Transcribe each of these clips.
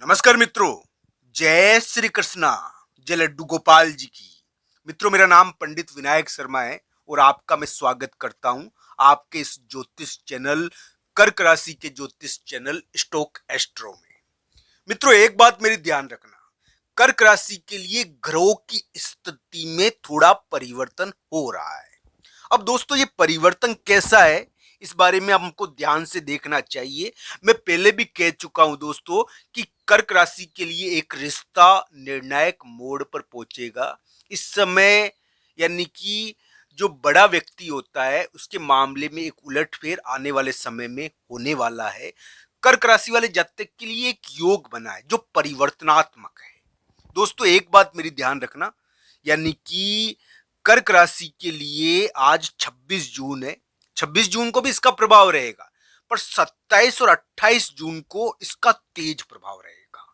नमस्कार मित्रों। जय श्री कृष्णा। जय लड्डू गोपाल जी की। मित्रों, मेरा नाम पंडित विनायक शर्मा है और आपका मैं स्वागत करता हूं आपके इस ज्योतिष चैनल कर्क राशि के ज्योतिष चैनल स्टोक एस्ट्रो में। मित्रों, एक बात मेरी ध्यान रखना, कर्क राशि के लिए ग्रहों की स्थिति में थोड़ा परिवर्तन हो रहा है। अब दोस्तों, ये परिवर्तन कैसा है, इस बारे में हमको ध्यान से देखना चाहिए। मैं पहले भी कह चुका हूं दोस्तों कि कर्क राशि के लिए एक रिश्ता निर्णायक मोड़ पर पहुंचेगा इस समय। यानी कि जो बड़ा व्यक्ति होता है उसके मामले में एक उलटफेर आने वाले समय में होने वाला है। कर्क राशि वाले जातक के लिए एक योग बना है जो परिवर्तनात्मक है। दोस्तों, एक बात मेरी ध्यान रखना, यानी कि कर्क राशि के लिए आज 26 जून है। 26 जून को भी इसका प्रभाव रहेगा, पर 27 और 28 जून को इसका तेज प्रभाव रहेगा।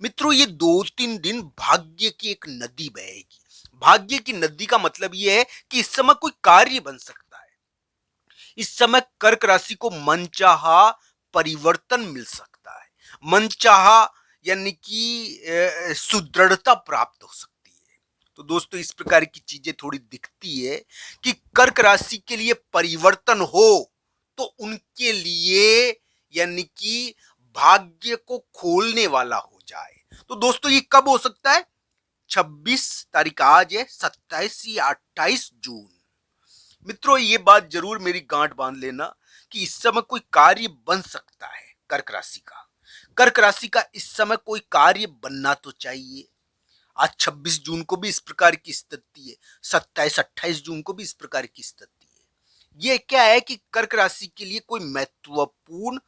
मित्रों, ये 2-3 दिन भाग्य की एक नदी बहेगी। भाग्य की नदी का मतलब यह है कि इस समय कोई कार्य बन सकता है। इस समय कर्क राशि को मनचाहा परिवर्तन मिल सकता है। मनचाहा यानी कि सुदृढ़ता प्राप्त हो सकती है। तो दोस्तों, इस प्रकार की चीजें थोड़ी दिखती है कि कर्क राशि के लिए परिवर्तन हो तो उनके लिए यानी कि भाग्य को खोलने वाला हो जाए। तो दोस्तों, ये कब हो सकता है? 26 तारीख आज है, 27 या 28 जून। मित्रों, ये बात जरूर मेरी गांठ बांध लेना कि इस समय कोई कार्य बन सकता है। कर्क राशि का इस समय कोई कार्य बनना तो चाहिए। आज 26 जून को भी इस प्रकार की स्थिति है, 27-28 जून को भी इस प्रकार की स्थिति है। ये क्या है कि कर्क राशि के लिए कोई महत्वपूर्ण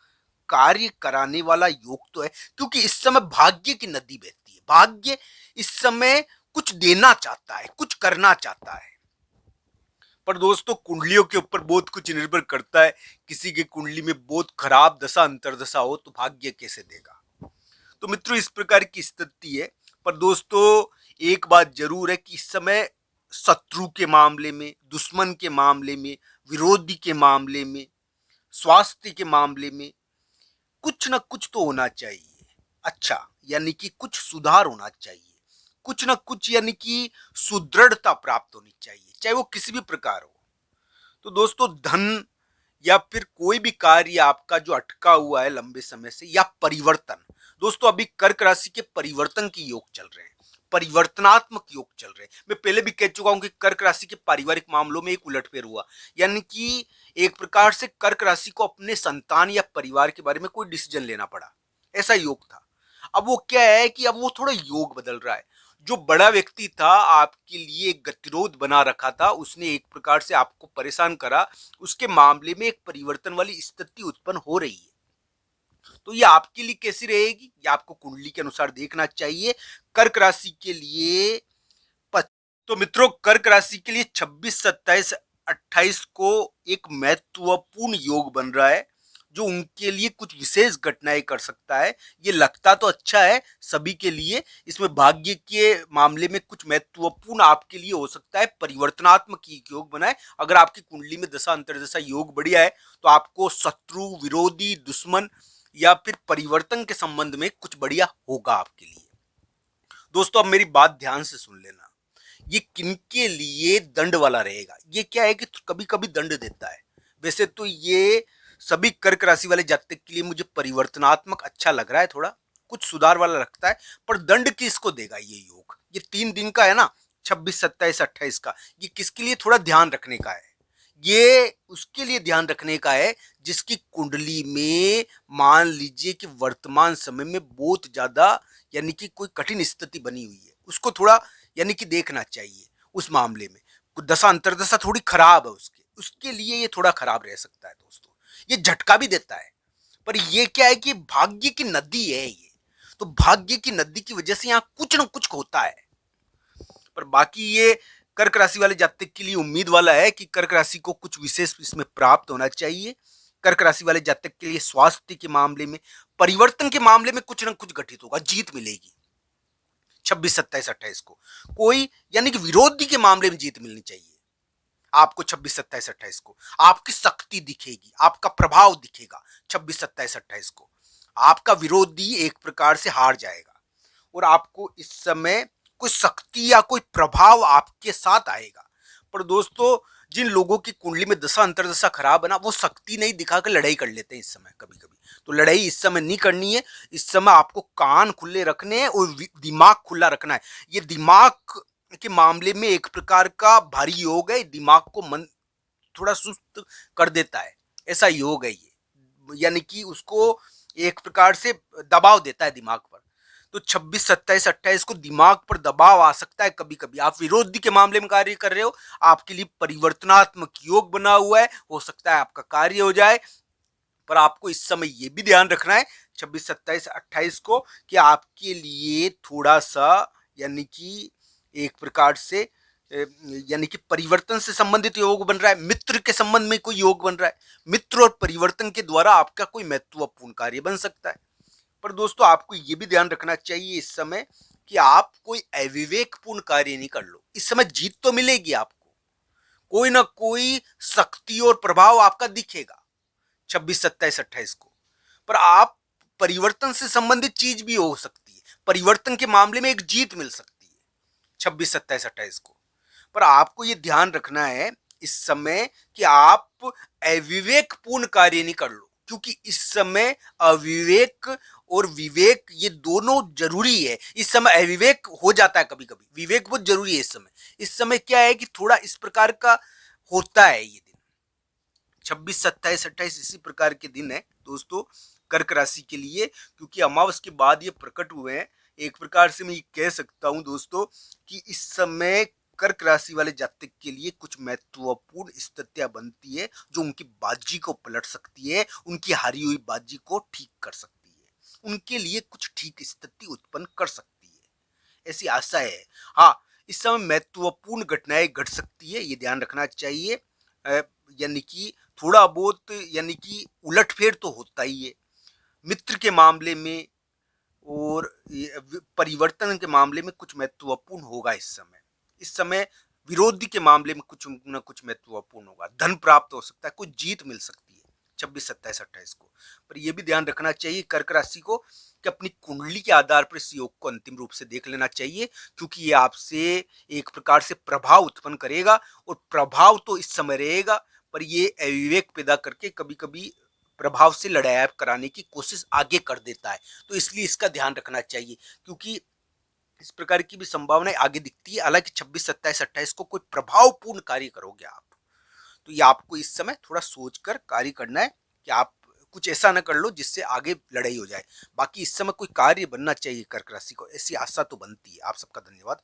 कार्य कराने वाला योग तो है, क्योंकि इस समय भाग्य की नदी बहती है। भाग्य इस समय कुछ देना चाहता है, कुछ करना चाहता है। पर दोस्तों, कुंडलियों के ऊपर बहुत कुछ निर्भर करता है। किसी की कुंडली में बहुत खराब दशा अंतरदशा हो तो भाग्य कैसे देगा। तो मित्रों, इस प्रकार की स्थिति है। पर दोस्तों, एक बात जरूर है कि इस समय शत्रु के मामले में, दुश्मन के मामले में, विरोधी के मामले में, स्वास्थ्य के मामले में कुछ ना कुछ तो होना चाहिए। अच्छा, यानी कि कुछ सुधार होना चाहिए। कुछ ना कुछ यानी कि सुदृढ़ता प्राप्त होनी चाहिए, चाहे वो किसी भी प्रकार हो। तो दोस्तों, धन या फिर कोई भी कार्य आपका जो अटका हुआ है लंबे समय से, या परिवर्तन। दोस्तों, अभी कर्क राशि के परिवर्तन की योग चल रहे हैं, परिवर्तनात्मक योग चल रहे हैं। मैं पहले भी कह चुका हूं कि कर्क राशि के पारिवारिक मामलों में एक उलटफेर हुआ, यानी कि एक प्रकार से कर्क राशि को अपने संतान या परिवार के बारे में कोई डिसीजन लेना पड़ा, ऐसा योग था। अब वो क्या है कि अब वो थोड़ा योग बदल रहा है। जो बड़ा व्यक्ति था, आपके लिए एक गतिरोध बना रखा था, उसने एक प्रकार से आपको परेशान करा, उसके मामले में एक परिवर्तन वाली स्थिति उत्पन्न हो रही है। तो ये आपके लिए कैसी रहेगी, ये आपको कुंडली के अनुसार देखना चाहिए। कर्क राशि के लिए तो मित्रों, कर्क राशि के लिए 26, 27, 28 को एक महत्वपूर्ण योग बन रहा है जो उनके लिए कुछ विशेष घटनाएं कर सकता है। ये लगता तो अच्छा है सभी के लिए। इसमें भाग्य के मामले में कुछ महत्वपूर्ण आपके लिए हो सकता है, परिवर्तनात्मक योग बना है। अगर आपकी कुंडली में दशा अंतरदशा योग बढ़िया है तो आपको शत्रु, विरोधी, दुश्मन या फिर परिवर्तन के संबंध में कुछ बढ़िया होगा आपके लिए। दोस्तों, अब मेरी बात ध्यान से सुन लेना। ये किनके लिए दंड वाला रहेगा? ये क्या है कि कभी कभी दंड देता है। वैसे तो ये सभी कर्क राशि वाले जातक के लिए मुझे परिवर्तनात्मक अच्छा लग रहा है, थोड़ा कुछ सुधार वाला लगता है। पर दंड किसको देगा ये योग? ये 3 दिन का है ना, 26, 27, 28 का। ये किसके लिए थोड़ा ध्यान रखने का है? ये उसके लिए ध्यान रखने का है जिसकी कुंडली में मान लीजिए कि वर्तमान समय में बहुत ज्यादा यानी कि कोई कठिन स्थिति बनी हुई है, उसको थोड़ा यानी कि देखना चाहिए। उस मामले में दशा अंतरदशा थोड़ी खराब है उसके उसके लिए ये थोड़ा खराब रह सकता है दोस्तों। ये झटका भी देता है, पर ये क्या है कि भाग्य की नदी है ये। तो भाग्य की नदी की वजह से यहाँ कुछ ना कुछ होता है। पर बाकी ये कर्क राशि वाले जातक के लिए उम्मीद वाला है कि कर्क राशि को कुछ विशेष इसमें प्राप्त होना चाहिए। कर्क राशि वाले जातक के लिए स्वास्थ्य के मामले में, परिवर्तन के मामले में कुछ ना कुछ घटित होगा, जीत मिलेगी। 26, 27, 28 को कोई यानी कि विरोधी के मामले में जीत मिलनी चाहिए आपको। 26, 27, 28 को आपकी शक्ति दिखेगी, आपका प्रभाव दिखेगा 26, 27, 28 को। आपका विरोधी एक प्रकार से हार जाएगा और आपको इस समय कोई शक्ति या कोई प्रभाव आपके साथ आएगा। पर दोस्तों, जिन लोगों की कुंडली में दशा अंतर्दशा खराब है ना, वो शक्ति नहीं दिखाकर लड़ाई कर लेते हैं इस समय कभी कभी। तो लड़ाई इस समय नहीं करनी है। इस समय आपको कान खुले रखने हैं और दिमाग खुला रखना है। ये दिमाग के मामले में एक प्रकार का भारी योग है। दिमाग को मन थोड़ा सुस्त कर देता है, ऐसा योग है ये। यानी कि उसको एक प्रकार से दबाव देता है दिमाग पर। तो 26, 27, 28 को दिमाग पर दबाव आ सकता है। कभी कभी आप विरोधी के मामले में कार्य कर रहे हो, आपके लिए परिवर्तनात्मक योग बना हुआ है, हो सकता है आपका कार्य हो जाए। पर आपको इस समय ये भी ध्यान रखना है 26, 27, 28 को कि आपके लिए थोड़ा सा यानी कि एक प्रकार से यानी कि परिवर्तन से संबंधित योग बन रहा है। मित्र के संबंध में कोई योग बन रहा है। मित्र और परिवर्तन के द्वारा आपका कोई महत्वपूर्ण कार्य बन सकता है। पर दोस्तों, आपको ये भी ध्यान रखना चाहिए इस समय कि आप कोई अविवेकपूर्ण कार्य नहीं कर लो। इस समय जीत तो मिलेगी आपको, कोई ना कोई शक्ति और प्रभाव आपका दिखेगा 26, 27, 28 को। पर आप परिवर्तन से संबंधित चीज भी हो सकती है। परिवर्तन के मामले में एक जीत मिल सकती है 26, 27, 28 को। पर आपको यह ध्यान रखना है इस समय कि आप अविवेकपूर्ण कार्य नहीं कर लो, क्योंकि इस समय अविवेक और विवेक ये दोनों जरूरी है। इस समय अविवेक हो जाता है कभी कभी, विवेक बहुत जरूरी है इस समय। इस समय क्या है कि थोड़ा इस प्रकार का होता है ये दिन 26, 27, 28 इसी प्रकार के दिन है दोस्तों कर्क राशि के लिए, क्योंकि अमावस के बाद ये प्रकट हुए हैं। एक प्रकार से मैं ये कह सकता हूं दोस्तों कि इस समय कर्क राशि वाले जातक के लिए कुछ महत्वपूर्ण स्थितियां बनती है जो उनकी बाजी को पलट सकती है, उनकी हारी हुई बाजी को ठीक कर सकती है, उनके लिए कुछ ठीक स्थिति उत्पन्न कर सकती है, ऐसी आशा है। हाँ, इस समय महत्वपूर्ण घटनाएं घट सकती है, ये ध्यान रखना चाहिए। यानी कि थोड़ा बहुत यानी कि उलटफेर तो होता ही है मित्र के मामले में, और परिवर्तन के मामले में कुछ महत्वपूर्ण होगा इस समय। इस समय विरोधी के मामले में कुछ न कुछ महत्वपूर्ण होगा। धन प्राप्त हो सकता है, कुछ जीत मिल सकती है 26, 27, 28 को। पर यह भी ध्यान रखना चाहिए कर्क राशि को कि अपनी कुंडली के आधार पर इस योग को अंतिम रूप से देख लेना चाहिए, क्योंकि ये आपसे एक प्रकार से प्रभाव उत्पन्न करेगा और प्रभाव तो इस समय रहेगा, पर ये अविवेक पैदा करके कभी कभी प्रभाव से लड़ाई कराने की कोशिश आगे कर देता है। तो इसलिए इसका ध्यान रखना चाहिए, क्योंकि इस प्रकार की भी संभावनाएं आगे दिखती है। हालांकि 26, 27, 28 को कोई प्रभावपूर्ण कार्य करोगे आप, तो ये आपको इस समय थोड़ा सोचकर कार्य करना है कि आप कुछ ऐसा न कर लो जिससे आगे लड़ाई हो जाए। बाकी इस समय कोई कार्य बनना चाहिए कर्क राशि को, ऐसी आशा तो बनती है। आप सबका धन्यवाद।